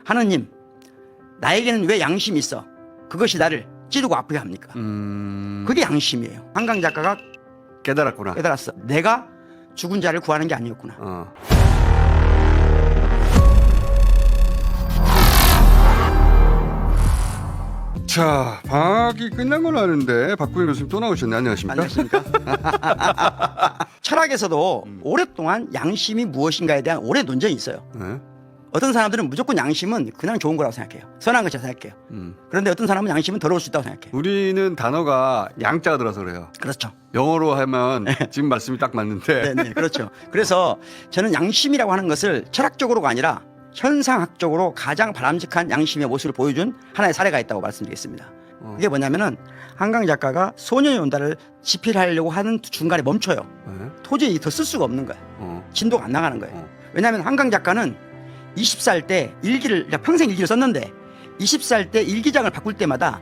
하느님, 나에게는 왜 양심이 있어? 그것이 나를 찌르고 아프게 합니까? 그게 양심이에요. 한강 작가가 깨달았구나. 깨달았어. 내가 죽은 자를 구하는 게 아니었구나. 자, 방학이 끝난 건 아는데 박구현 교수님 또 나오셨네. 안녕하십니까? 안녕하십니까? 철학에서도 오랫동안 양심이 무엇인가에 대한 오래 논쟁이 있어요. 네? 어떤 사람들은 무조건 양심은 그냥 좋은 거라고 생각해요. 선한 것이라고 생각해요. 그런데 어떤 사람은 양심은 더러울 수 있다고 생각해요. 우리는 단어가 양자가 들어서 그래요. 그렇죠. 영어로 하면 지금 말씀이 딱 맞는데. 네, 그렇죠. 그래서 저는 양심이라고 하는 것을 철학적으로가 아니라 현상학적으로 가장 바람직한 양심의 모습을 보여준 하나의 사례가 있다고 말씀드리겠습니다. 그게 뭐냐면은 한강 작가가 소년이 온다를 집필하려고 하는 중간에 멈춰요. 네? 도저히 더 쓸 수가 없는 거예요. 진도가 안 나가는 거예요. 왜냐하면 한강 작가는 20살 때 일기를, 평생 일기를 썼는데 20살 때 일기장을 바꿀 때마다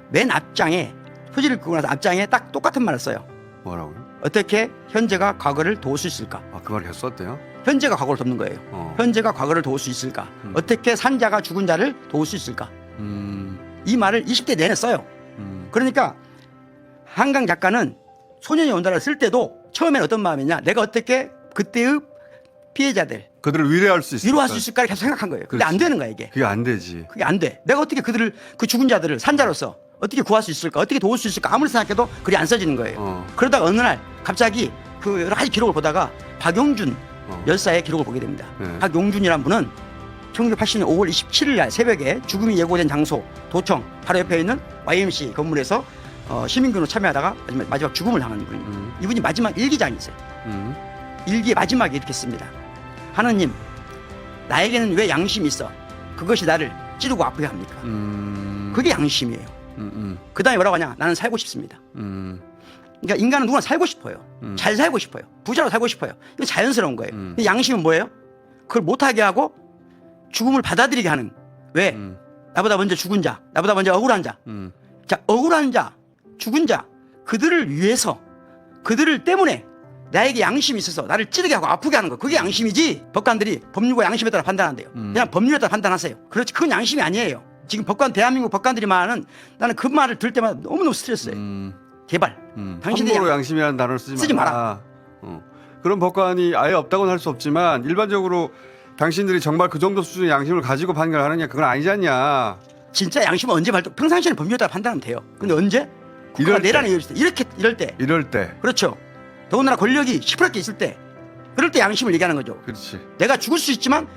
맨 앞장에, 표지를 끄고 나서 앞장에 딱 똑같은 말을 써요. 뭐라고요? 어떻게 현재가 과거를 도울 수 있을까? 아, 그 말을 썼대요? 현재가 과거를 돕는 거예요. 현재가 과거를 도울 수 있을까? 어떻게 산 자가 죽은 자를 도울 수 있을까? 이 말을 20대 내내 써요. 그러니까 한강 작가는 소년이 온다를 쓸 때도 처음엔 어떤 마음이냐? 내가 어떻게 그때의 피해자들 그들을 위로할 수 있을까? 위로할 수 있을까를 계속 생각한 거예요. 근데 안 되는 거야, 이게. 그게 안 되지. 그게 안 돼. 내가 어떻게 그들을, 그 죽은 자들을 산자로서 어떻게 구할 수 있을까? 어떻게 도울 수 있을까? 아무리 생각해도 글이 안 써지는 거예요. 그러다가 어느 날 갑자기 그 여러 가지 기록을 보다가 박용준 열사의 기록을 보게 됩니다. 네. 박용준이란 분은 1980년 5월 27일 날 새벽에 죽음이 예고된 장소 도청 바로 옆에 있는 YMC 건물에서 시민군으로 참여하다가 마지막 죽음을 당한 분입니다. 이분이 마지막 일기장이 있어요. 일기의 마지막에 이렇게 씁니다. 하느님, 나에게는 왜 양심이 있어? 그것이 나를 찌르고 아프게 합니까? 그게 양심이에요. 그 다음에 뭐라고 하냐? 나는 살고 싶습니다. 그러니까 인간은 누구나 살고 싶어요. 잘 살고 싶어요. 부자로 살고 싶어요. 이건 자연스러운 거예요. 근데 양심은 뭐예요? 그걸 못하게 하고 죽음을 받아들이게 하는. 왜? 나보다 먼저 죽은 자, 나보다 먼저 억울한 자. 자, 억울한 자, 죽은 자, 그들을 위해서, 그들을 때문에 나에게 양심이 있어서 나를 찌르게 하고 아프게 하는 거. 그게 양심이지. 법관들이 법률과 양심에 따라 판단한대요. 그냥 법률에 따라 판단하세요. 그렇지, 그건 양심이 아니에요. 지금 대한민국 법관들이 말하는, 나는 그 말을 들을 때마다 너무너무 스트레스예요. 제발 당신들이 함부로 양심이라는 단어를 쓰지 마라. 그런 법관이 아예 없다고는 할 수 없지만 일반적으로 당신들이 정말 그 정도 수준의 양심을 가지고 판결하느냐, 그건 아니지 않냐. 진짜 양심은 언제 평상시에는 법률에 따라 판단하면 돼요. 근데 언제? 국가가 내란에 이럴 때. 이럴 때. 그렇죠. 더군다나 권력이 시퍼렇게 있을 때, 그럴 때 양심을 얘기하는 거죠. 그렇지. 내가 죽을 수 있지만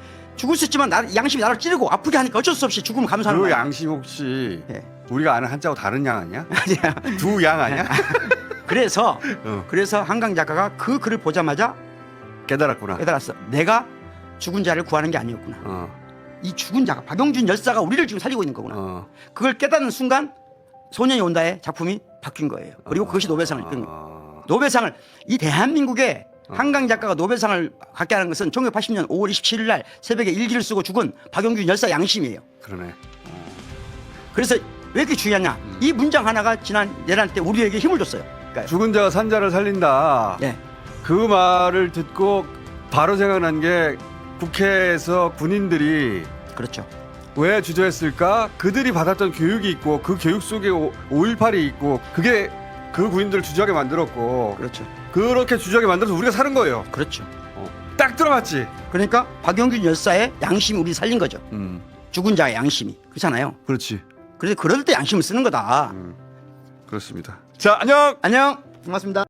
양심이 나를 찌르고 아프게 하니까 어쩔 수 없이 죽음을 감수하는 그 거야. 양심 혹시 네. 우리가 아는 한자하고 다른 양 아니야? 아니야. 두 양 아니야? 그래서 한강 작가가 그 글을 보자마자 깨달았어. 내가 죽은 자를 구하는 게 아니었구나. 이 죽은 자가, 박용준 열사가 우리를 지금 살리고 있는 거구나. 그걸 깨닫는 순간 소년이 온다의 작품이 바뀐 거예요. 그리고 그것이 노벨상을 이끈 거예요. 노벨상을, 이 대한민국에 한강 작가가 노벨상을 갖게 하는 것은 1980년 5월 27일 날 새벽에 일기를 쓰고 죽은 박용준 열사 양심이에요. 그러네. 그래서 왜 이렇게 중요하냐? 이 문장 하나가 지난 내란 때 우리에게 힘을 줬어요. 그러니까 죽은 자가 산 자를 살린다. 네. 그 말을 듣고 바로 생각난 게 국회에서 군인들이 그렇죠. 왜 주저했을까? 그들이 받았던 교육이 있고 그 교육 속에 5.18이 있고 그게 그 군인들을 주저하게 만들었고 그렇죠. 그렇게 주저하게 만들어서 우리가 사는 거예요. 그렇죠. 딱 들어맞지? 그러니까 박용준 열사의 양심이 우리 살린 거죠. 죽은 자의 양심이. 그렇잖아요. 그렇지. 그래서 그럴 때 양심을 쓰는 거다. 그렇습니다. 자, 안녕! 안녕. 고맙습니다.